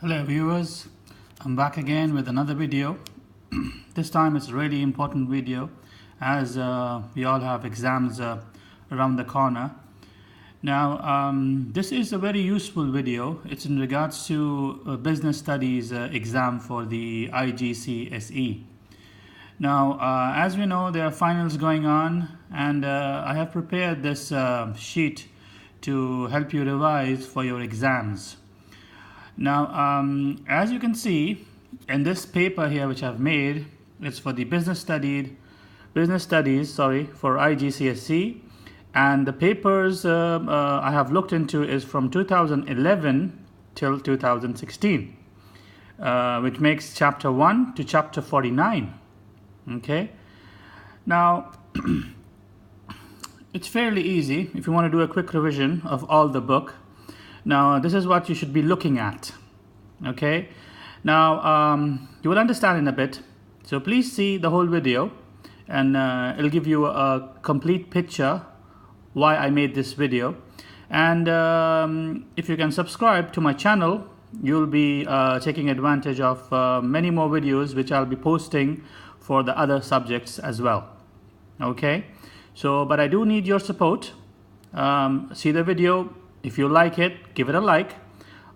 Hello viewers, I'm back again with another video. This time it's a really important video as we all have exams around the corner. Now this is a very useful video. It's in regards to business studies exam for the IGCSE. Now as we know, there are finals going on, and I have prepared this sheet to help you revise for your exams. Now, as you can see in this paper here, which I've made, it's for the business studies, for IGCSE, and the papers I have looked into is from 2011 till 2016, which makes chapter 1 to chapter 49. Okay, now it's fairly easy if you want to do a quick revision of all the book. Now this is what you should be looking at. Okay, now you will understand in a bit, so please see the whole video, and it'll give you a complete picture why I made this video. And if you can subscribe to my channel, you'll be taking advantage of many more videos which I'll be posting for the other subjects as well. Okay, so but I do need your support. See the video. If you like it, give it a like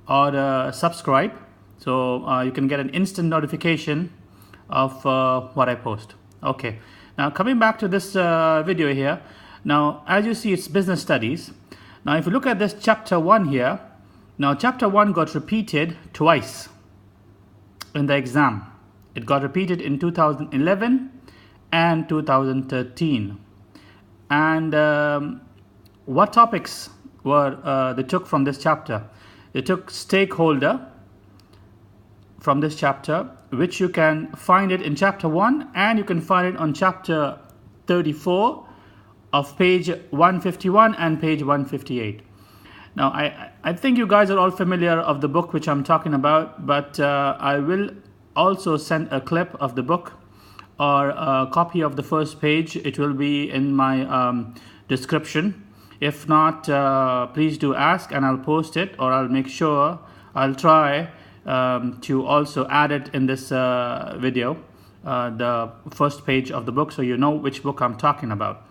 or subscribe, so you can get an instant notification of what I post. Okay, now coming back to this video here. Now as you see, it's business studies. Now if you look at this chapter 1 here, now chapter 1 got repeated twice in the exam. It got repeated in 2011 and 2013. And what topics were they took from this chapter? They took stakeholder from this chapter, which you can find it in chapter 1, and you can find it on chapter 34 of page 151 and page 158. Now I think you guys are all familiar of the book which I'm talking about, but I will also send a clip of the book or a copy of the first page. It will be in my description. If not, please do ask and I'll post it, or I'll make sure, I'll try to also add it in this video, the first page of the book, so you know which book I'm talking about.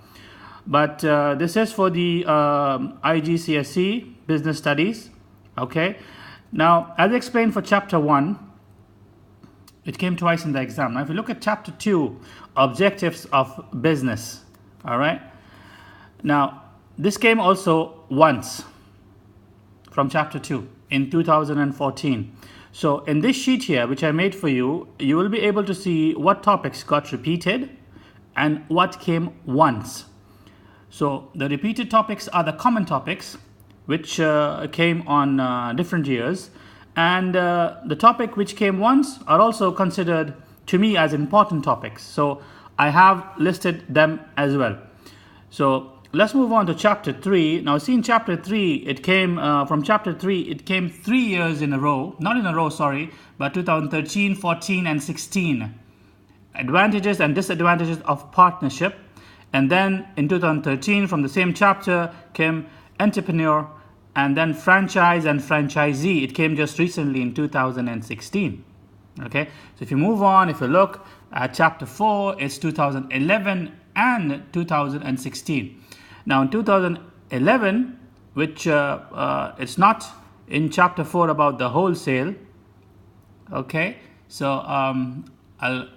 But this is for the IGCSE business studies. Okay, now as explained for chapter 1, it came twice in the exam. Now if you look at chapter 2, objectives of business, all right, now this came also once from chapter 2 in 2014. So in this sheet here, which I made for you, you will be able to see what topics got repeated and what came once. So the repeated topics are the common topics which came on different years, and the topic which came once are also considered to me as important topics. So I have listed them as well. So let's move on to chapter 3. Now see, in chapter 3, it came from chapter 3, it came 3 years in a row, not in a row, sorry, but 2013, 14 and 16. Advantages and disadvantages of partnership. And then in 2013, from the same chapter, came entrepreneur, and then franchise and franchisee. It came just recently in 2016. Okay, so if you move on, if you look at chapter 4, it's 2011 and 2016. Now in 2011, which it's not in chapter 4 about the wholesale. Okay, so I'll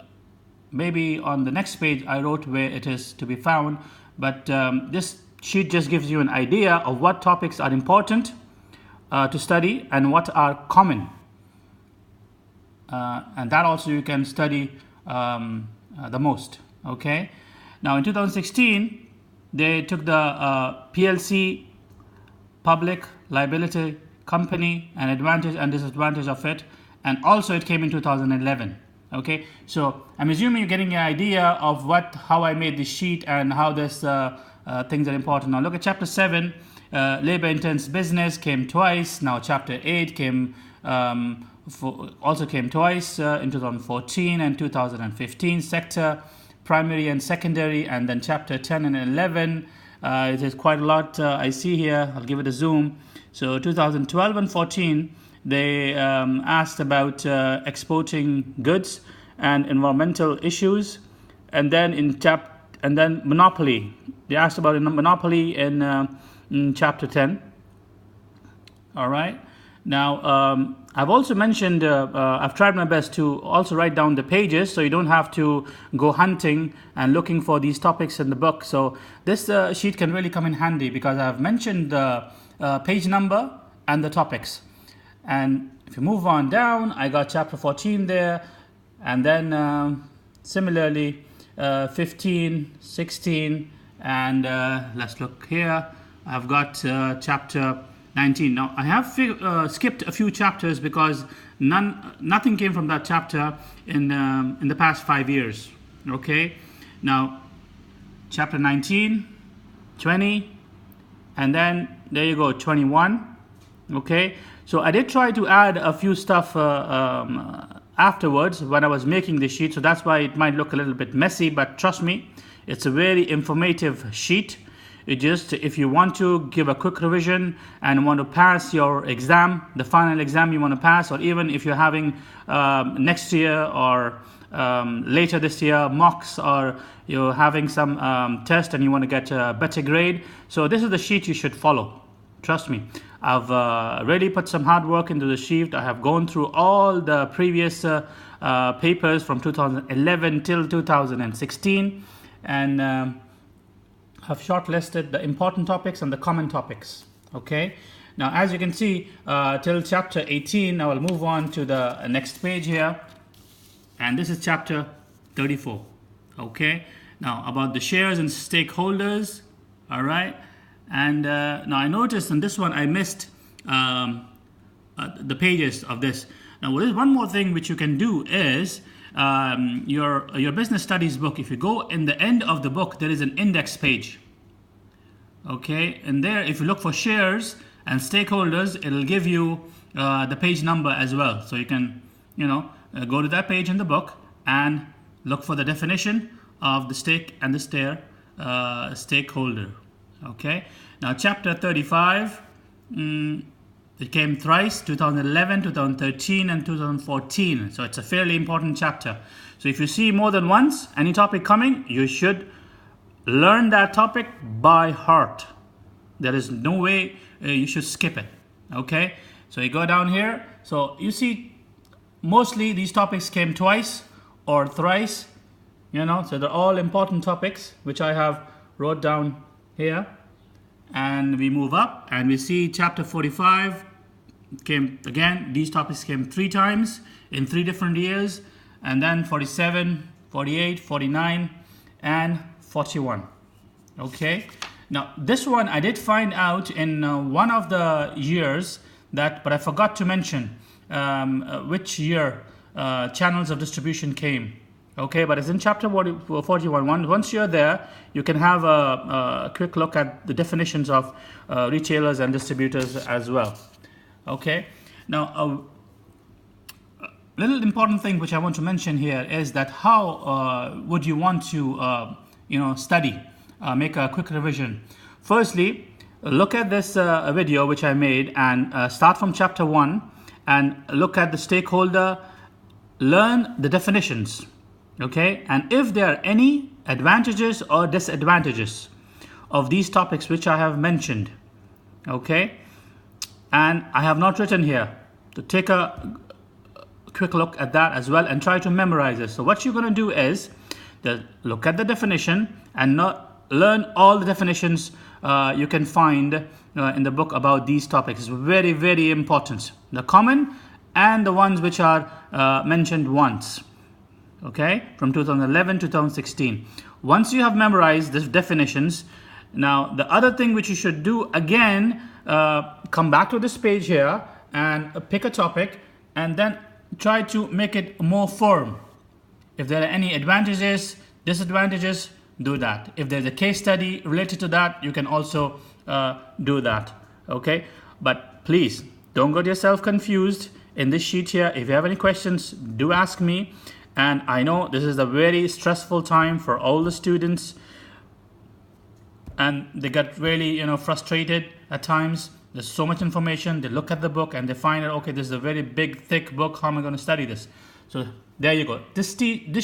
maybe on the next page I wrote where it is to be found, but this sheet just gives you an idea of what topics are important to study and what are common, and that also you can study the most. Okay, now in 2016 they took the PLC, public liability company, and advantage and disadvantage of it, and also it came in 2011. Okay, so I'm assuming you're getting an idea of how I made this sheet and how this things are important. Now look at chapter 7, labor intense business, came twice. Now chapter 8 came also came twice in 2014 and 2015. Sector, primary and secondary, and then chapter 10 and 11 It is quite a lot I see here. I'll give it a zoom. So 2012 and 14, they asked about exporting goods and environmental issues, and then and then monopoly. They asked about monopoly in chapter 10. All right. Now, I've also mentioned, I've tried my best to also write down the pages so you don't have to go hunting and looking for these topics in the book. So this sheet can really come in handy because I've mentioned the page number and the topics. And if you move on down, I got chapter 14 there. And then similarly, 15, 16, and let's look here. I've got chapter 19. Now, I have skipped a few chapters because nothing came from that chapter in the past 5 years. Okay. Now, chapter 19, 20, and then there you go, 21. Okay. So I did try to add a few stuff afterwards when I was making the sheet. So that's why it might look a little bit messy, but trust me, it's a very informative sheet. It just, if you want to give a quick revision and want to pass your exam, the final exam you want to pass, or even if you're having next year or later this year mocks, or you're having some test and you want to get a better grade, so this is the sheet you should follow. Trust me, I've really put some hard work into the sheet. I have gone through all the previous papers from 2011 till 2016, and have shortlisted the important topics and the common topics. Okay. Now, as you can see, till chapter 18, now I'll move on to the next page here, and this is chapter 34. Okay. Now, about the shares and stakeholders. All right. And now I noticed in this one I missed the pages of this. Now, there's one more thing which you can do is your business studies book. If you go in the end of the book, there is an index page. Okay, and there, if you look for shares and stakeholders, it'll give you the page number as well. So you can, go to that page in the book and look for the definition of the stake and the stakeholder. Okay, now chapter 35. It came thrice, 2011, 2013, and 2014. So it's a fairly important chapter. So if you see more than once any topic coming, you should learn that topic by heart. There is no way you should skip it. Okay? So you go down here. So you see mostly these topics came twice or thrice. So they're all important topics which I have wrote down here. And we move up and we see chapter 45 came again. These topics came 3 times in 3 different years, and then 47, 48, 49, and 41. Okay. Now this one I did find out in one of the years but I forgot to mention which year channels of distribution came. Okay, but it's in chapter 41. Once you're there, you can have a quick look at the definitions of retailers and distributors as well. Okay, now a little important thing which I want to mention here is that how would you want to study, make a quick revision. Firstly, look at this video which I made and start from chapter 1 and look at the stakeholder, learn the definitions. Okay, and if there are any advantages or disadvantages of these topics which I have mentioned, okay, and I have not written here, to take a quick look at that as well and try to memorize it. So what you're going to do is look at the definition and learn all the definitions you can find in the book about these topics. It's very, very important, the common and the ones which are mentioned once. Okay, from 2011 to 2016. Once you have memorized the definitions, now the other thing which you should do again, come back to this page here and pick a topic and then try to make it more firm. If there are any advantages, disadvantages, do that. If there's a case study related to that, you can also do that. Okay, but please don't get yourself confused in this sheet here. If you have any questions, do ask me. And I know this is a very stressful time for all the students. and they get really, frustrated at times. There's so much information. They look at the book and they find out, okay, this is a very big, thick book. How am I going to study this? So there you go. This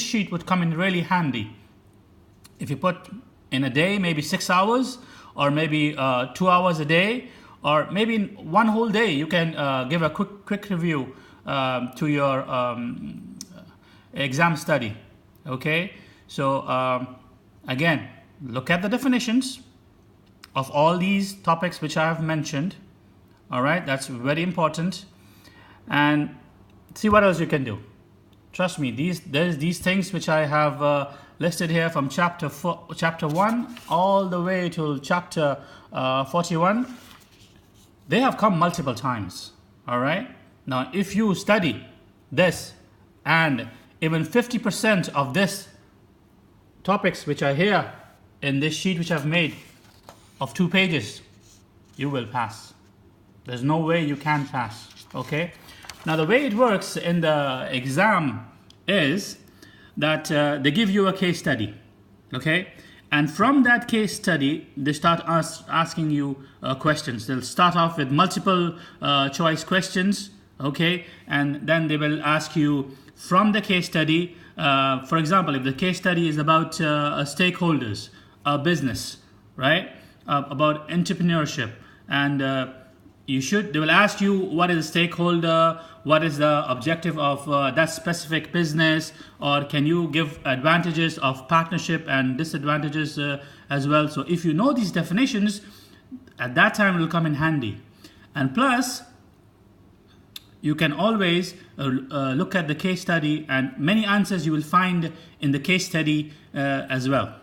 sheet would come in really handy if you put in a day, maybe 6 hours, or maybe 2 hours a day, or maybe in one whole day. You can give a quick review to your exam study. Okay, so again, look at the definitions of all these topics which I have mentioned. All right, that's very important, and see what else you can do. Trust me, there's these things which I have listed here from chapter 1 all the way to chapter 41. They have come multiple times. All right, now if you study this and even 50% of this topics which are here in this sheet which I've made of 2 pages, you will pass. There's no way you can pass. Okay, now the way it works in the exam is that they give you a case study. Okay, and from that case study they start asking you questions. They'll start off with multiple choice questions. Okay, and then they will ask you from the case study, for example, if the case study is about stakeholders, a business, right, about entrepreneurship, and they will ask you what is a stakeholder, what is the objective of that specific business, or can you give advantages of partnership and disadvantages as well. So if you know these definitions, at that time it will come in handy. And plus, you can always look at the case study, and many answers you will find in the case study as well.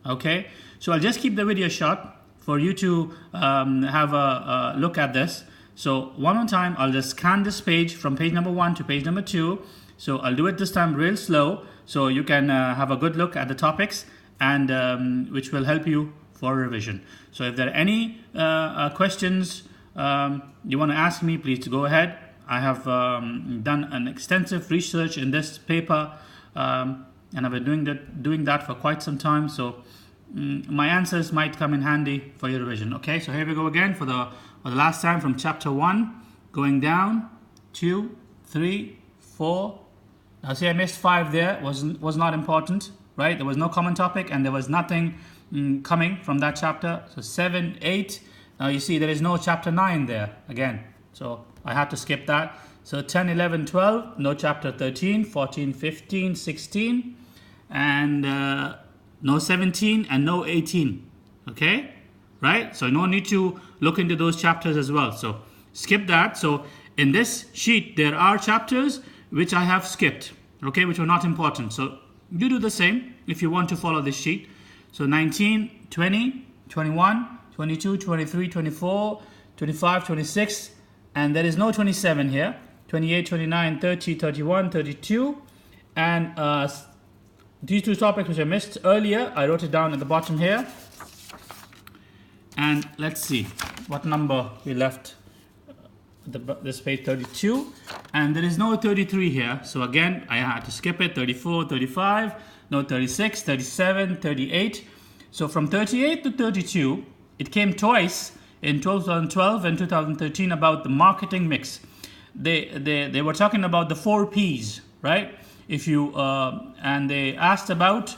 Okay, so I'll just keep the video short for you to have a look at this. So one more time, I'll just scan this page from page number 1 to page number 2. So I'll do it this time real slow, so you can have a good look at the topics, and which will help you for revision. So if there are any questions you want to ask me, please go ahead. I have done an extensive research in this paper, and I've been doing that for quite some time. So my answers might come in handy for your revision. Okay, so here we go again for the last time from chapter 1, going down 2, 3, 4. Now see, I missed 5 there. Was not important, right? There was no common topic, and there was nothing coming from that chapter. So 7, 8. Now you see there is no chapter 9 there again. So I had to skip that. So 10, 11, 12, no chapter 13, 14, 15, 16, and no 17 and no 18. Okay, right? So no need to look into those chapters as well. So skip that. So in this sheet, there are chapters which I have skipped, okay, which are not important. So you do the same if you want to follow this sheet. So 19, 20, 21, 22, 23, 24, 25, 26, and there is no 27 here. 28, 29, 30, 31, 32, and these 2 topics which I missed earlier, I wrote it down at the bottom here. And let's see what number we left. This page 32, and there is no 33 here. So again, I had to skip it. 34, 35, no 36, 37, 38. So from 38 to 32, it came twice in 2012 and 2013 about the marketing mix. They were talking about the 4 P's, right? If you and they asked about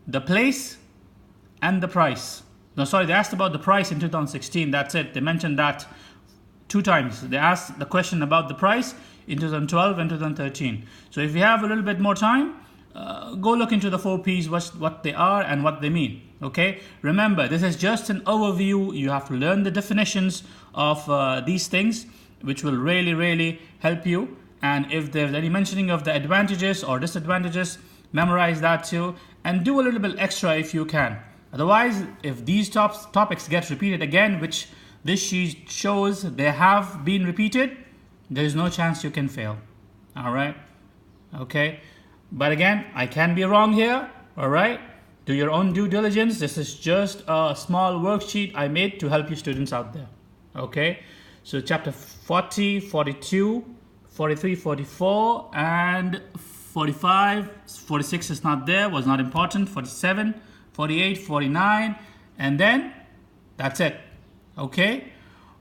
the place and the price. No, sorry, they asked about the price in 2016. That's it. They mentioned that 2 times. They asked the question about the price in 2012 and 2013. So if you have a little bit more time, go look into the 4 P's, what they are and what they mean. Okay. Remember, this is just an overview. You have to learn the definitions of these things, which will really help you. And if there's any mentioning of the advantages or disadvantages, memorize that too, and do a little bit extra if you can. Otherwise, if these topics get repeated again, which this sheet shows they have been repeated, there is no chance you can fail. All right. Okay. But again, I can be wrong here. All right. Do your own due diligence. This is just a small worksheet I made to help you students out there. Okay. So chapter 40, 42, 43, 44, and 45, 46 is not there, was not important, 47, 48, 49, and then that's it. Okay.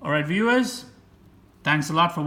All right, viewers, thanks a lot for watching.